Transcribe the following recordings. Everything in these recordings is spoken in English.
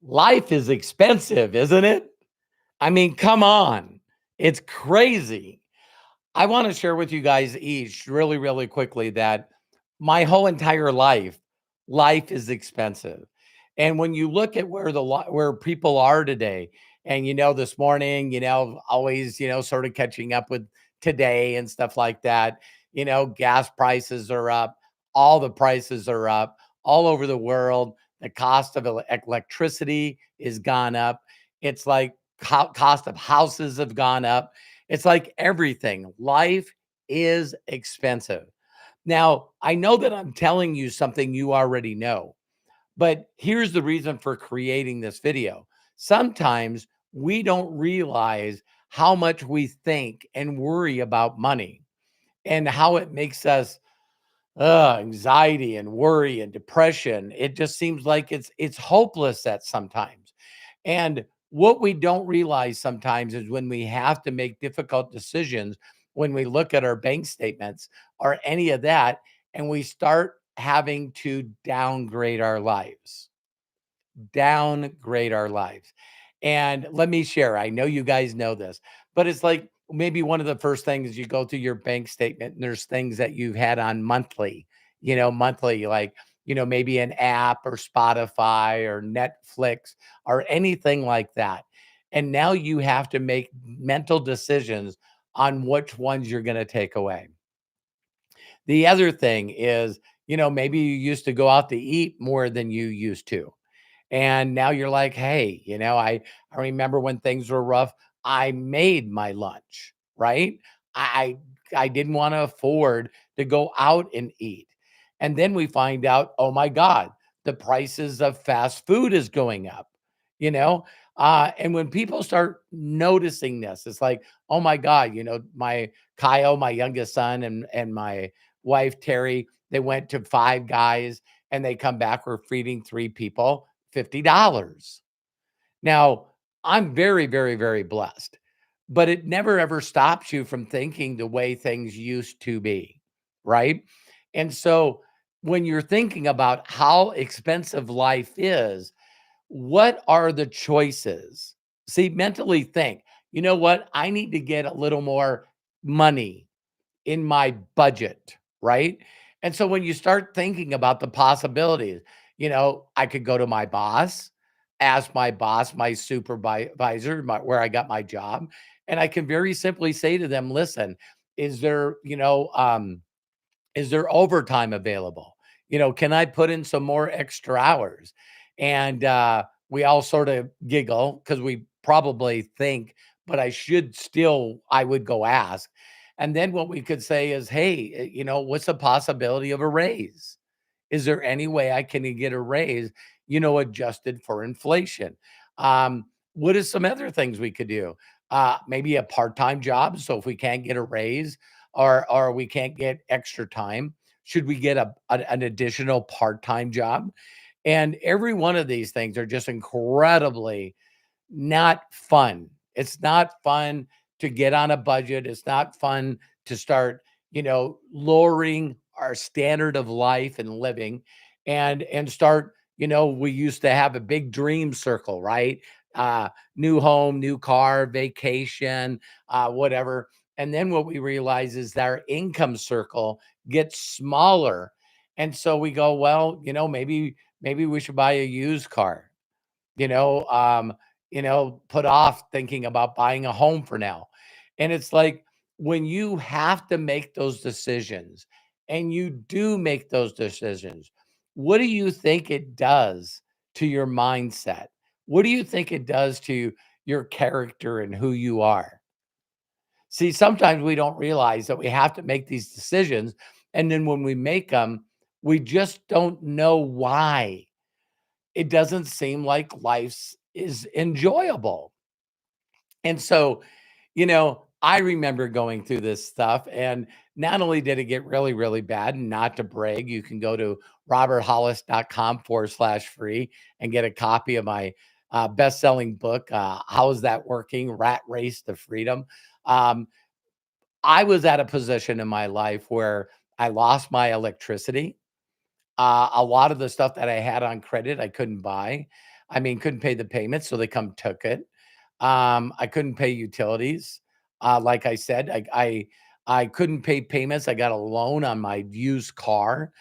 Life is expensive, isn't it? I mean, come on. It's crazy. I want to share with you guys each really, really quickly that my whole entire life is expensive. And when you look at where people are today, and this morning, always, sort of catching up with today and stuff like that, gas prices are up, all the prices are up all over the world. The cost of electricity is gone up. It's like cost of houses have gone up. It's like everything. Life is expensive. Now, I know that I'm telling you something you already know, but here's the reason for creating this video. Sometimes we don't realize how much we think and worry about money and how it makes us anxiety and worry and depression. It just seems like it's hopeless at sometimes. And what we don't realize sometimes is when we have to make difficult decisions, when we look at our bank statements or any of that, and we start having to downgrade our lives. And let me share, I know you guys know this, but it's like maybe one of the first things you go through your bank statement and there's things that you've had on monthly, like, maybe an app or Spotify or Netflix or anything like that. And now you have to make mental decisions on which ones you're going to take away. The other thing is, maybe you used to go out to eat more than you used to. And now you're like, hey, I remember when things were rough, I made my lunch, right? I I didn't want to afford to go out and eat. And then we find out, oh my God, the prices of fast food is going up, you know? And when people start noticing this, it's like, oh my God, my Kyle, my youngest son, and my wife Terry, they went to Five Guys and they come back, we're feeding three people $50. Now, I'm very, very, very blessed, but it never ever stops you from thinking the way things used to be, right? And so when you're thinking about how expensive life is, what are the choices? See, mentally think, you know what? I need to get a little more money in my budget, right? And so when you start thinking about the possibilities, I could go to my boss, ask my boss, my supervisor, where I got my job, and I can very simply say to them, listen, is there, is there overtime available? Can I put in some more extra hours? And we all sort of giggle because we probably think, but I would go ask. And then what we could say is, hey, what's the possibility of a raise? Is there any way I can get a raise, adjusted for inflation? What is some other things we could do? Maybe a part-time job. So if we can't get a raise or we can't get extra time, should we get an additional part-time job? And every one of these things are just incredibly not fun. It's not fun to get on a budget. It's not fun to start, lowering our standard of life and living and start, we used to have a big dream circle, right? New home, new car, vacation, whatever. And then what we realize is that our income circle gets smaller. And so we go, well, maybe we should buy a used car you know, um, put off thinking about buying a home for now. And it's like when you have to make those decisions and you do make those decisions, what do you think it does to your mindset? What do you think it does to your character and who you are? See, sometimes we don't realize that we have to make these decisions. And then when we make them, we just don't know why it doesn't seem like life is enjoyable. And so, I remember going through this stuff. And not only did it get really, really bad, and not to brag, you can go to roberthollis.com/free and get a copy of my best selling book, How is That Working? Rat Race to Freedom. Um, I was at a position in my life where I lost my electricity. A lot of the stuff that I had on credit, I couldn't buy. I mean, couldn't pay the payments, so they come took it. I couldn't pay utilities. Like I said, I couldn't pay payments. I got a loan on my used car.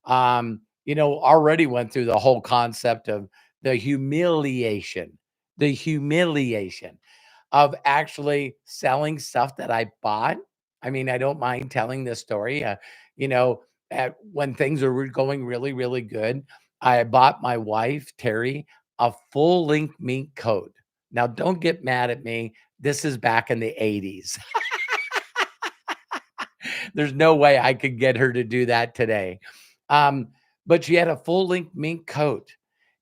Already went through the whole concept of the humiliation of actually selling stuff that I bought. I mean, I don't mind telling this story. You know, when things are going really, really good, I bought my wife, Terry, a full length mink coat. Now, don't get mad at me. This is back in the 80s. There's no way I could get her to do that today. Um, but she had a full length mink coat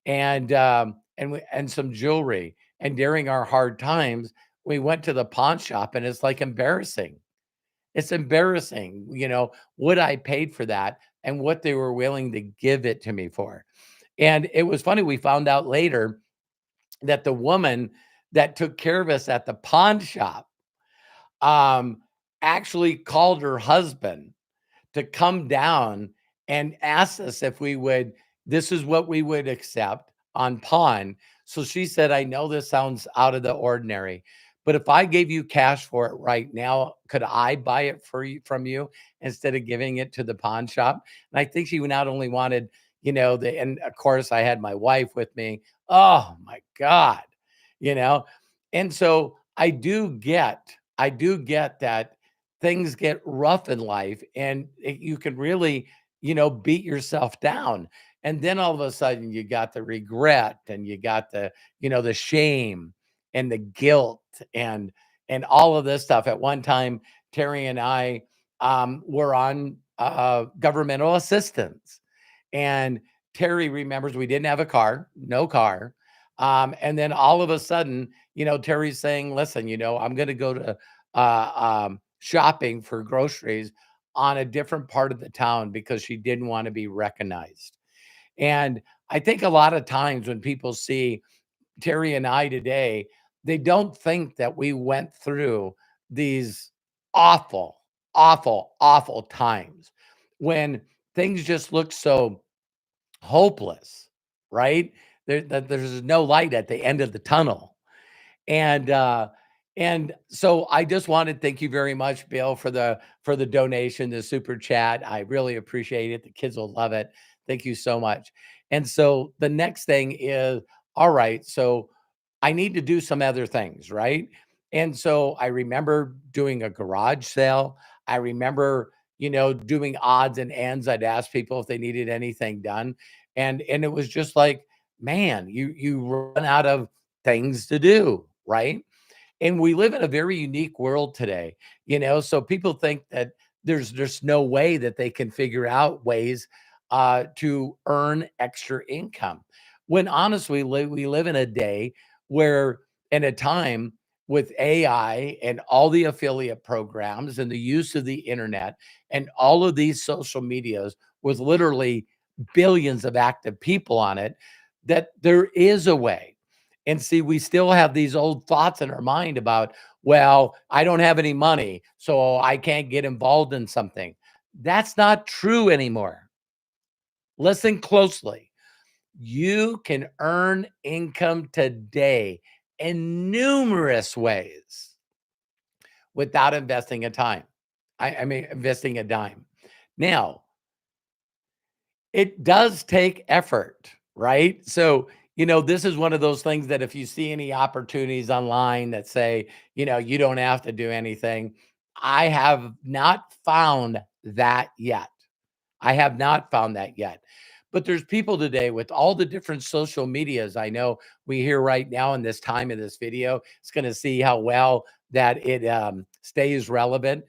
and some jewelry. And during our hard times, we went to the pawn shop, and it's like embarrassing. It's embarrassing, what I paid for that and what they were willing to give it to me for. And it was funny. We found out later that the woman that took care of us at the pawn shop um, actually called her husband to come down and ask us if we would this is what we would accept on pawn. So she said, I know this sounds out of the ordinary, but if I gave you cash for it right now, could I buy it for you from you instead of giving it to the pawn shop? And I think she not only wanted, and of course I had my wife with me. Oh my God, you know. And so I do get that things get rough in life and you can really, beat yourself down. And then all of a sudden you got the regret and you got the shame and the guilt and all of this stuff. At one time, Terry and I were on governmental assistance. And Terry remembers we didn't have a car, no car. And then all of a sudden, Terry's saying, listen, I'm going to go to shopping for groceries on a different part of the town because she didn't want to be recognized. And I think a lot of times when people see Terry and I today, they don't think that we went through these awful, awful, awful times when things just look so hopeless, right? There's no light at the end of the tunnel. And so I just wanted to thank you very much, Bill, for the donation, the super chat. I really appreciate it. The kids will love it. Thank you so much. And so the next thing is, all right, so I need to do some other things, right? And so I remember doing a garage sale. I remember, doing odds and ends. I'd ask people if they needed anything done. And it was just like, man, you run out of things to do, right? And we live in a very unique world today, so people think that there's no way that they can figure out ways to earn extra income. When honestly, we live in a day where, in a time with AI and all the affiliate programs and the use of the internet and all of these social medias with literally billions of active people on it, that there is a way. And see, we still have these old thoughts in our mind about, well, I don't have any money, so I can't get involved in something. That's not true anymore. Listen closely. You can earn income today in numerous ways without investing a time. I mean, investing a dime. Now, it does take effort, right? So, this is one of those things that if you see any opportunities online that say, you don't have to do anything, I have not found that yet. I have not found that yet. But there's people today with all the different social medias. I know we hear right now in this time of this video, it's going to see how well that it stays relevant.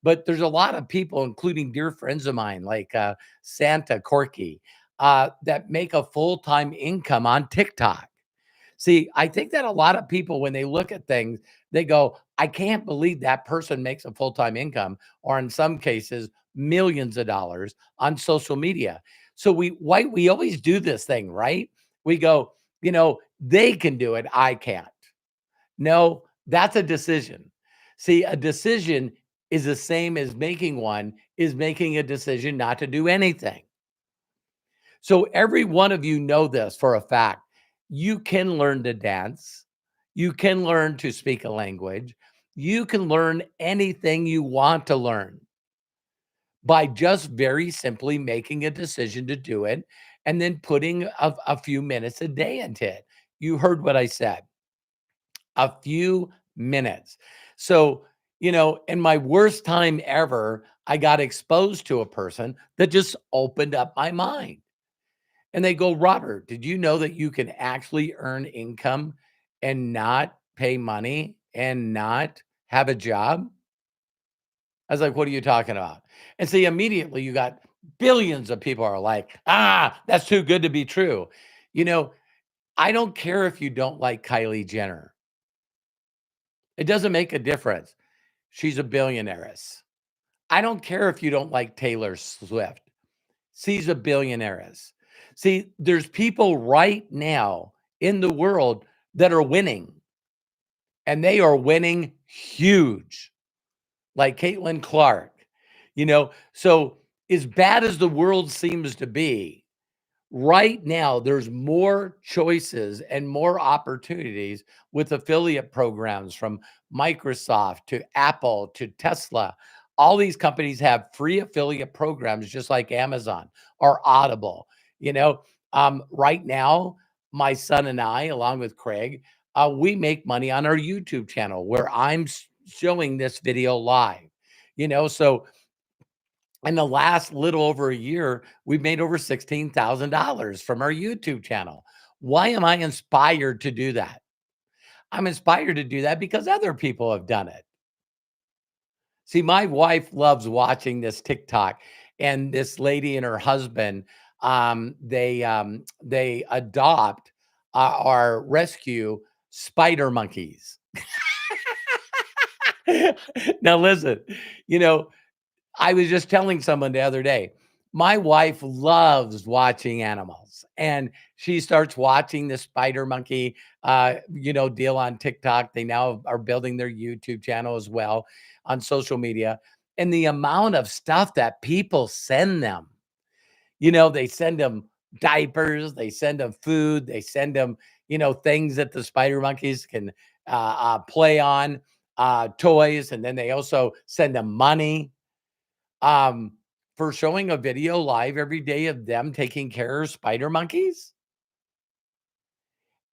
But there's a lot of people, including dear friends of mine, like Santa Corky, that make a full-time income on TikTok. See, I think that a lot of people, when they look at things, they go, I can't believe that person makes a full-time income, or in some cases, millions of dollars on social media. So we always do this thing, right? We go, they can do it, I can't. No, that's a decision. See, a decision is the same as making one is making a decision not to do anything. So every one of you know this for a fact. You can learn to dance. You can learn to speak a language. You can learn anything you want to learn by just very simply making a decision to do it and then putting a few minutes a day into it. You heard what I said, a few minutes. So, in my worst time ever, I got exposed to a person that just opened up my mind. And they go, Robert, did you know that you can actually earn income and not pay money and not have a job? I was like, what are you talking about? And see, immediately you got billions of people are like, that's too good to be true. You know, I don't care if you don't like Kylie Jenner. It doesn't make a difference. She's a billionaireess. I don't care if you don't like Taylor Swift. She's a billionaireess. See, there's people right now in the world that are winning, and they are winning huge, like Caitlin Clark. So as bad as the world seems to be, right now, there's more choices and more opportunities with affiliate programs from Microsoft to Apple to Tesla. All these companies have free affiliate programs, just like Amazon or Audible. You know, right now, my son and I, along with Craig, we make money on our YouTube channel where I'm showing this video live. So in the last little over a year, we've made over $16,000 from our YouTube channel. Why am I inspired to do that? I'm inspired to do that because other people have done it. See, my wife loves watching this TikTok, and this lady and her husband, they adopt or rescue spider monkeys. Now, listen, you know, I was just telling someone the other day, my wife loves watching animals, and she starts watching the spider monkey, deal on TikTok. They now are building their YouTube channel as well on social media. And the amount of stuff that people send them, they send them diapers, they send them food, they send them, things that the spider monkeys can play on, toys, and then they also send them money um, for showing a video live every day of them taking care of spider monkeys.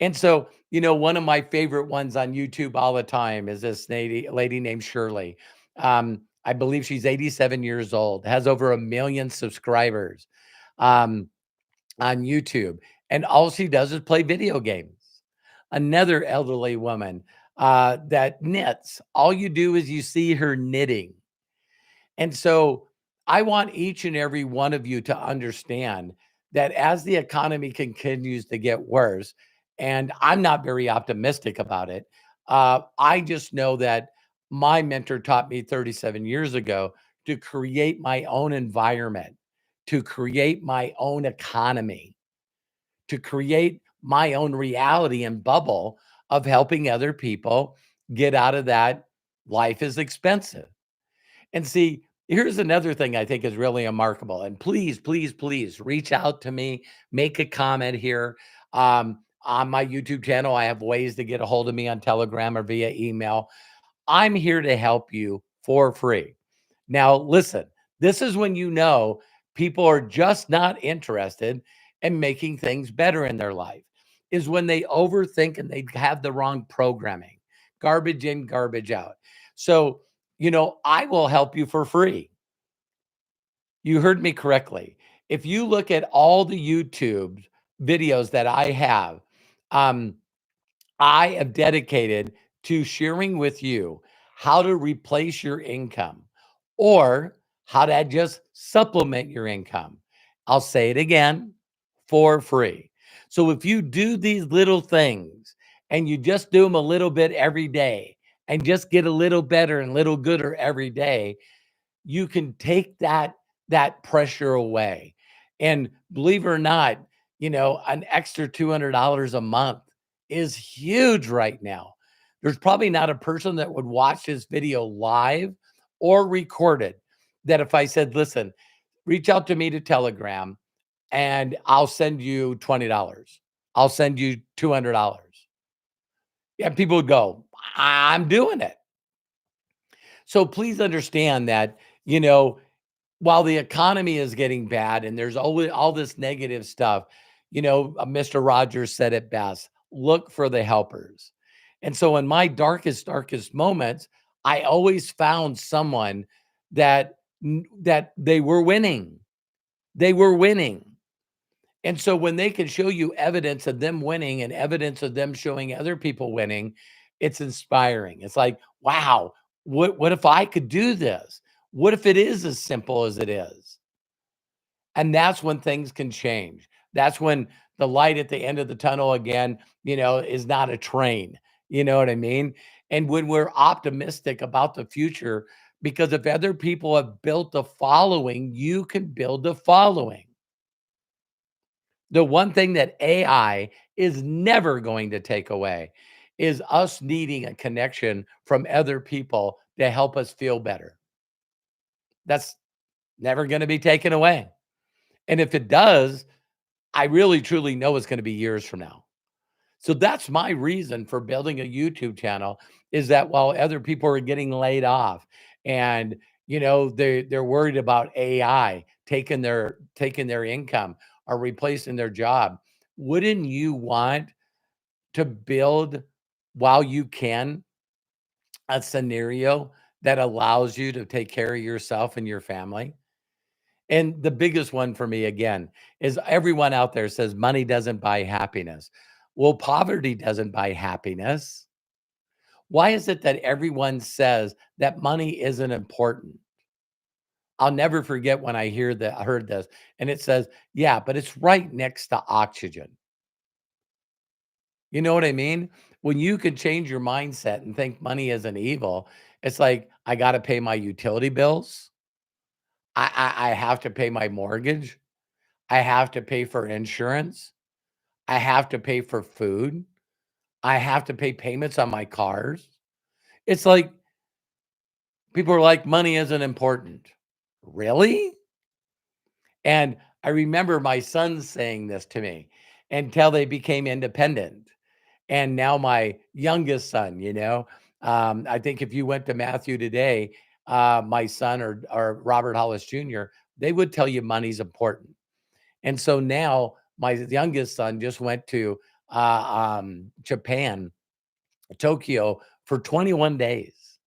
And so, one of my favorite ones on YouTube all the time is this lady named Shirley. I believe she's 87 years old, has over 1 million subscribers um, on YouTube. And all she does is play video games. Another elderly woman that knits. All you do is you see her knitting. And so I want each and every one of you to understand that as the economy continues to get worse, and I'm not very optimistic about it, I just know that my mentor taught me 37 years ago to create my own environment, to create my own economy, to create my own reality and bubble of helping other people get out of that life is expensive. And see, here's another thing I think is really remarkable. And please, please, please reach out to me, make a comment here. On my YouTube channel, I have ways to get a hold of me on Telegram or via email. I'm here to help you for free. Now, listen, this is when people are just not interested in making things better in their life, is when they overthink and they have the wrong programming, garbage in, garbage out. So, I will help you for free. You heard me correctly. If you look at all the YouTube videos that I have, um, I have dedicated to sharing with you how to replace your income or how to just supplement your income. I'll say it again, for free. So if you do these little things and you just do them a little bit every day and just get a little better and little gooder every day, you can take that pressure away. And believe it or not, an extra $200 a month is huge right now. There's probably not a person that would watch this video live or record it that if I said, listen, reach out to me to Telegram and I'll send you $20. I'll send you $200. Yeah, people would go, I'm doing it. So please understand that, you know, while the economy is getting bad and there's always all this negative stuff, Mr. Rogers said it best, look for the helpers. And so in my darkest moments, I always found someone that they were winning. They were winning. And so when they can show you evidence of them winning and evidence of them showing other people winning, it's inspiring. It's like, wow, what if I could do this? What if it is as simple as it is? And that's when things can change. That's when the light at the end of the tunnel again, is not a train. You know what I mean? And when we're optimistic about the future, because if other people have built a following, you can build a following. The one thing that AI is never going to take away is us needing a connection from other people to help us feel better. That's never going to be taken away. And if it does, I really truly know it's going to be years from now. So that's my reason for building a YouTube channel is that while other people are getting laid off and they're worried about AI taking their income or replacing their job, wouldn't you want to build while you can a scenario that allows you to take care of yourself and your family? And the biggest one for me, again, is everyone out there says money doesn't buy happiness. Well, poverty doesn't buy happiness. Why is it that everyone says that money isn't important? I'll never forget when I heard this, and it says, "Yeah, but it's right next to oxygen." You know what I mean? When you can change your mindset and think money isn't evil, it's like, I got to pay my utility bills. I have to pay my mortgage. I have to pay for insurance. I have to pay for food. I have to pay payments on my cars. It's like people are like, money isn't important. Really? And I remember my sons saying this to me until they became independent. And now my youngest son, I think if you went to Matthew today, my son or Robert Hollis Jr., they would tell you money's important. And so now my youngest son just went to Japan, Tokyo, for 21 days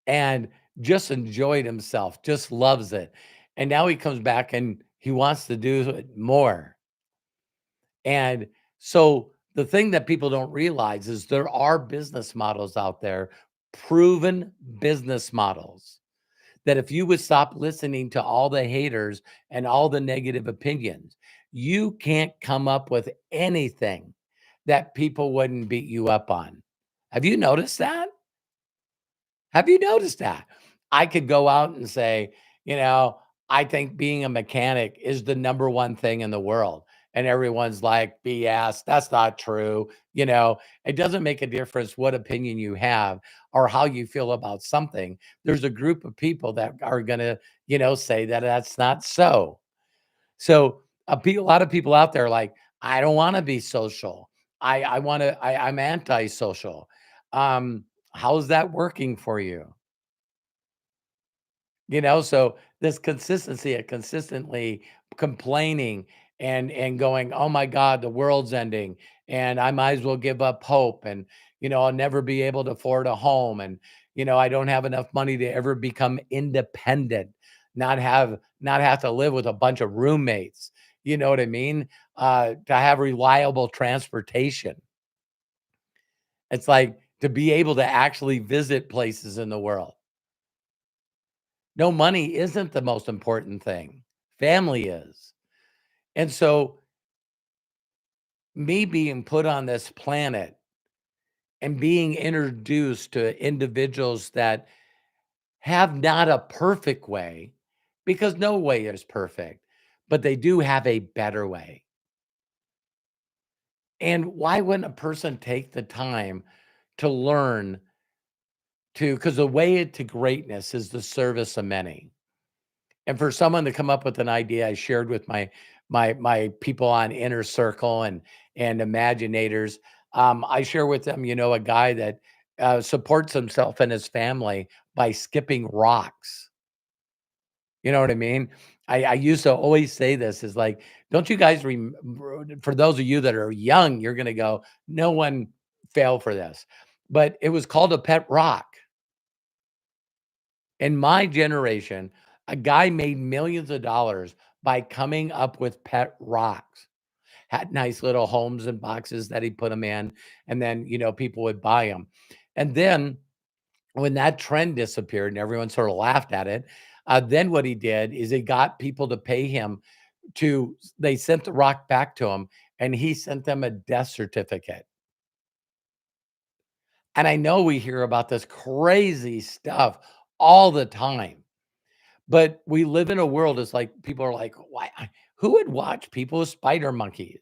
and just enjoyed himself, just loves it. And now he comes back and he wants to do it more. And so the thing that people don't realize is there are business models out there, proven business models, that if you would stop listening to all the haters and all the negative opinions, you can't come up with anything that people wouldn't beat you up on. Have you noticed that? Have you noticed that? I could go out and say, I think being a mechanic is the number one thing in the world. And everyone's like, BS, that's not true. It doesn't make a difference what opinion you have or how you feel about something. There's a group of people that are going to, say that that's not so. So a lot of people out there are like, I don't want to be social. I'm antisocial. How's that working for you? So this consistency of consistently complaining and going, oh my God, the world's ending, and I might as well give up hope, and I'll never be able to afford a home, and I don't have enough money to ever become independent, not have to live with a bunch of roommates. You know what I mean? To have reliable transportation. It's like to be able to actually visit places in the world. No, money isn't the most important thing. Family is. And so, me being put on this planet and being introduced to individuals that have not a perfect way, because no way is perfect, but they do have a better way. And why wouldn't a person take the time to learn because the way to greatness is the service of many. And for someone to come up with an idea, I shared with my people on Inner Circle and Imaginators. I share with them, a guy that supports himself and his family by skipping rocks. You know what I mean? I used to always say this is like, don't you guys for those of you that are young, you're gonna go, no one fell for this. But it was called a pet rock. In my generation, a guy made millions of dollars by coming up with pet rocks. Had nice little homes and boxes that he put them in, and then, people would buy them. And then when that trend disappeared and everyone sort of laughed at it, then what he did is he got people to pay him they sent the rock back to him and he sent them a death certificate. And I know we hear about this crazy stuff all the time, but we live in a world, it's like people are like, why? Who would watch people with spider monkeys?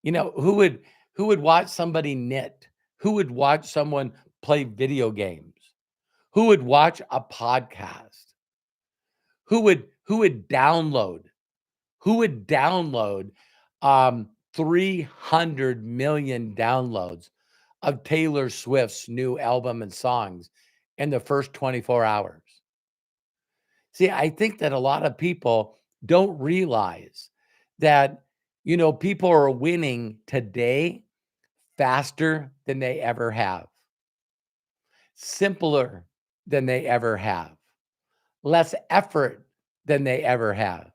Who would watch somebody knit? Who would watch someone play video games? Who would watch a podcast? Who would download? Who would download 300 million downloads of Taylor Swift's new album and songs in the first 24 hours? See, I think that a lot of people don't realize that, people are winning today faster than they ever have, simpler than they ever have, less effort than they ever have.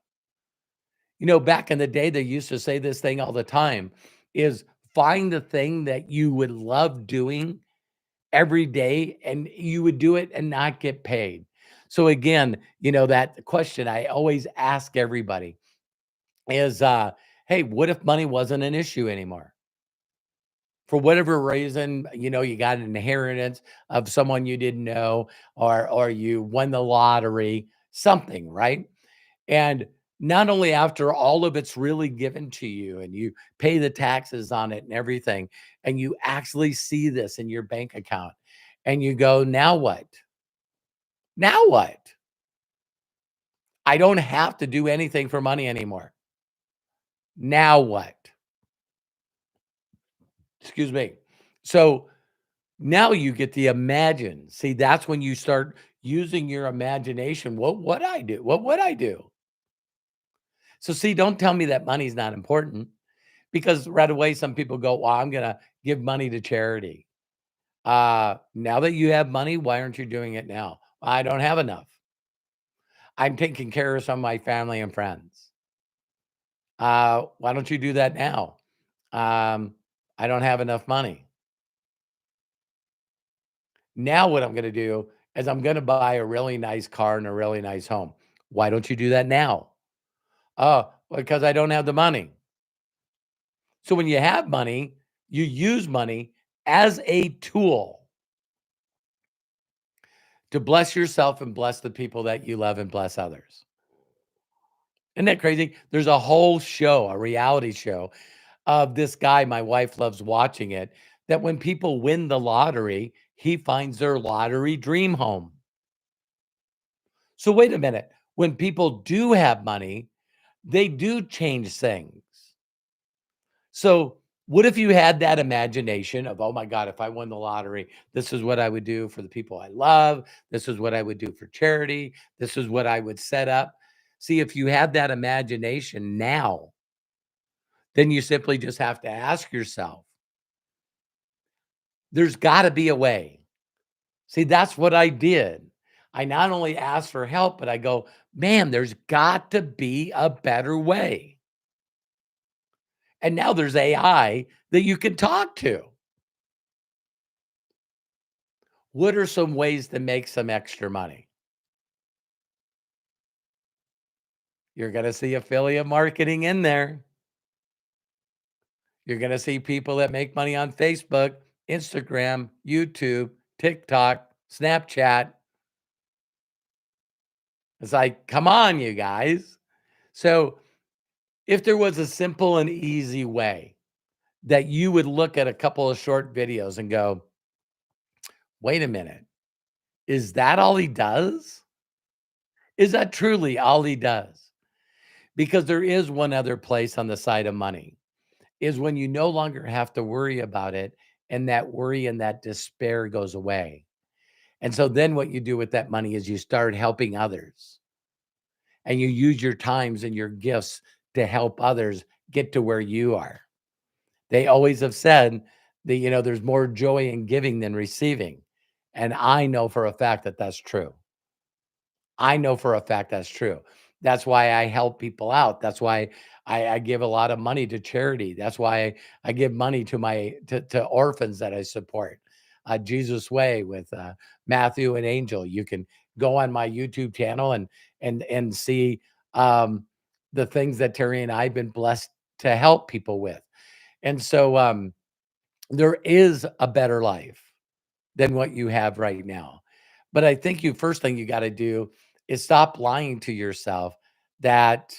Back in the day, they used to say this thing all the time is find the thing that you would love doing every day and you would do it and not get paid. So again, that question I always ask everybody is, hey, what if money wasn't an issue anymore? For whatever reason, you got an inheritance of someone you didn't know, or you won the lottery, something, right? And not only after all of it's really given to you and you pay the taxes on it and everything, and you actually see this in your bank account and you go, now what? Now what? I don't have to do anything for money anymore. Now what? Excuse me. So now you get the imagine. See, that's when you start using your imagination. What would I do? What would I do? So, see, don't tell me that money's not important because right away some people go, well, I'm going to give money to charity. Now that you have money, why aren't you doing it now? I don't have enough. I'm taking care of some of my family and friends. Why don't you do that now? Um, I don't have enough money. Now, what I'm going to do is I'm going to buy a really nice car and a really nice home. Why don't you do that now? Oh, because I don't have the money. So when you have money, you use money as a tool to bless yourself and bless the people that you love and bless others. Isn't that crazy? There's a whole show, a reality show of this guy. My wife loves watching it. That when people win the lottery, he finds their lottery dream home. So, wait a minute. When people do have money, they do change things. So, what if you had that imagination of, oh my God, if I won the lottery, this is what I would do for the people I love. This is what I would do for charity. This is what I would set up. See, if you have that imagination now, then you simply just have to ask yourself, there's got to be a way. See, that's what I did. I not only asked for help, but I go, man, there's got to be a better way. And now there's AI that you can talk to. What are some ways to make some extra money? You're going to see affiliate marketing in there. You're going to see people that make money on Facebook, Instagram, YouTube, TikTok, Snapchat. It's like, come on, you guys. So, if there was a simple and easy way that you would look at a couple of short videos and go, wait a minute, is that all he does? Is that truly all he does? Because there is one other place on the side of money, is when you no longer have to worry about it, and that worry and that despair goes away. And so then what you do with that money is you start helping others, and you use your times and your gifts to help others get to where you are. They always have said that, there's more joy in giving than receiving. And I know for a fact that that's true. I know for a fact that's true. That's why I help people out. That's why I give a lot of money to charity. That's why I give money to to orphans that I support. Jesus Way with Matthew and Angel. You can go on my YouTube channel and see the things that Terry and I've been blessed to help people with. And so there is a better life than what you have right now. But I think you first thing you got to do is stop lying to yourself that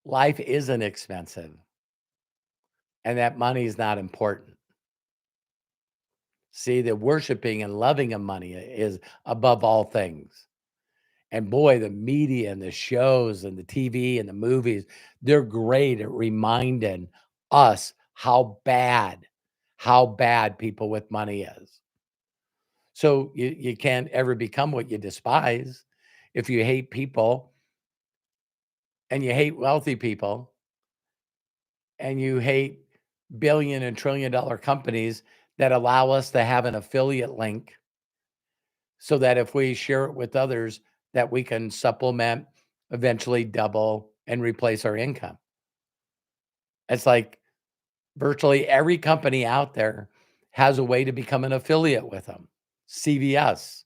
life isn't expensive and that money is not important. See, that worshiping and loving of money is above all things. And boy, the media and the shows and the TV and the movies, they're great at reminding us how bad people with money is. So you can't ever become what you despise. If you hate people and you hate wealthy people and you hate billion and trillion dollar companies that allow us to have an affiliate link so that if we share it with others, that we can supplement, eventually double and replace our income. It's like virtually every company out there has a way to become an affiliate with them. CVS.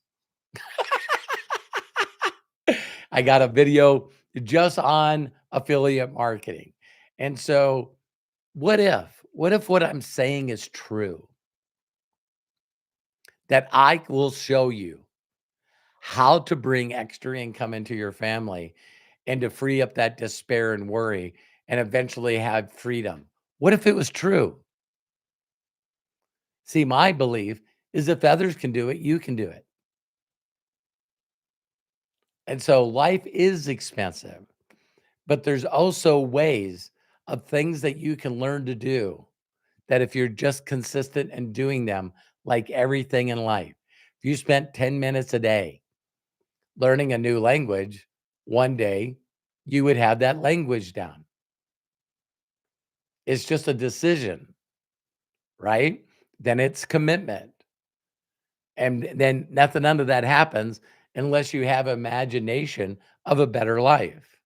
I got a video just on affiliate marketing. And so, what if what I'm saying is true? That I will show you how to bring extra income into your family and to free up that despair and worry and eventually have freedom. What if it was true? See, my belief is if others can do it, you can do it. And so life is expensive, but there's also ways of things that you can learn to do that if you're just consistent in doing them, like everything in life, if you spent 10 minutes a day learning a new language, one day you would have that language down. It's just a decision, right? Then it's commitment. And then nothing none of that happens unless you have imagination of a better life.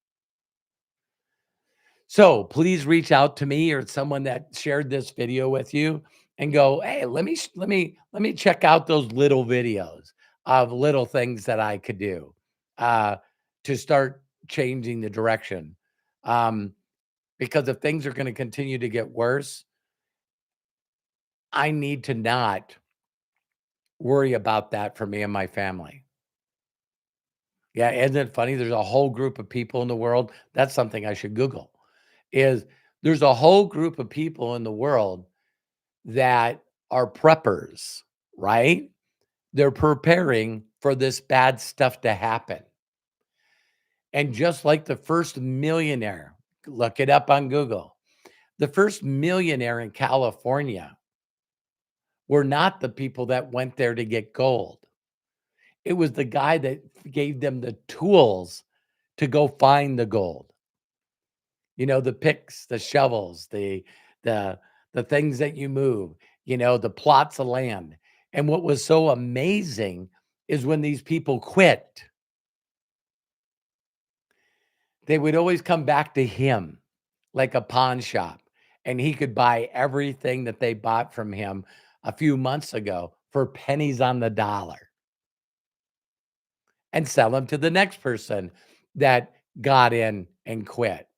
So please reach out to me or someone that shared this video with you and go, hey, let me check out those little videos of little things that I could do uh, to start changing the direction. Um, because if things are going to continue to get worse, I need to not worry about that for me and my family. Yeah, isn't it funny? There's a whole group of people in the world. That's something I should Google. Is there's a whole group of people in the world that are preppers, right? They're preparing for this bad stuff to happen. And just like the first millionaire, look it up on Google. The first millionaire in California were not the people that went there to get gold. It was the guy that gave them the tools to go find the gold. The picks, the shovels, the the things that you move, the plots of land. And what was so amazing is when these people quit, they would always come back to him like a pawn shop, and he could buy everything that they bought from him a few months ago for pennies on the dollar and sell them to the next person that got in and quit.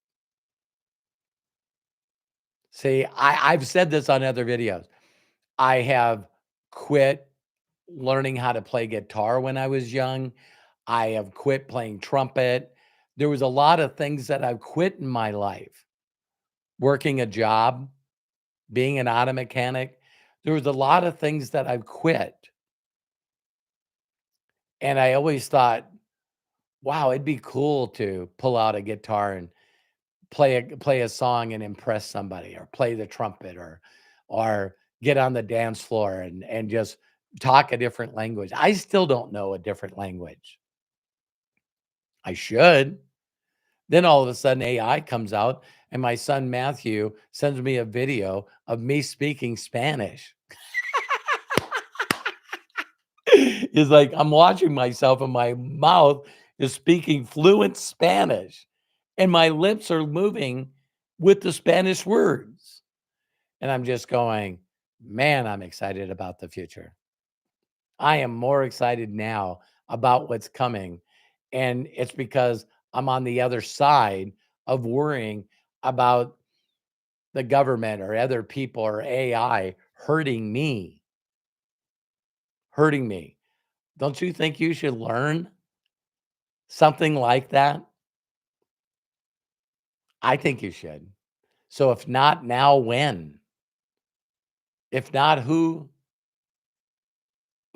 See, I've said this on other videos. I have quit learning how to play guitar when I was young. I have quit playing trumpet. There was a lot of things that I've quit in my life. Working a job, being an auto mechanic. There was a lot of things that I've quit. And I always thought, Wow, it'd be cool to pull out a guitar and play a song and impress somebody, or play the trumpet, or get on the dance floor and just talk a different language. I still don't know a different language. I should. Then all of a sudden AI comes out and my son Matthew sends me a video of me speaking Spanish. It's like I'm watching myself and my mouth is speaking fluent Spanish and my lips are moving with the Spanish words. And I'm just going, man, I'm excited about the future. I am more excited now about what's coming. And it's because I'm on the other side of worrying about the government or other people or AI hurting me. Don't you think you should learn something like that? I think you should. So if not now, when? If not, who?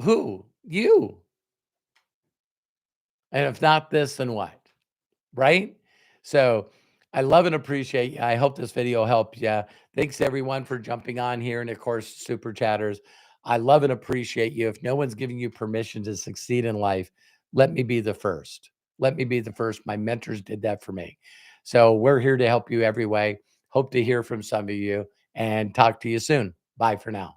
Who? You. And if not this, then what? Right? So I love and appreciate you. I hope this video helped you. Thanks everyone for jumping on here. And of course, super chatters. I love and appreciate you. If no one's giving you permission to succeed in life, let me be the first. Let me be the first. My mentors did that for me. So we're here to help you every way. Hope to hear from some of you and talk to you soon. Bye for now.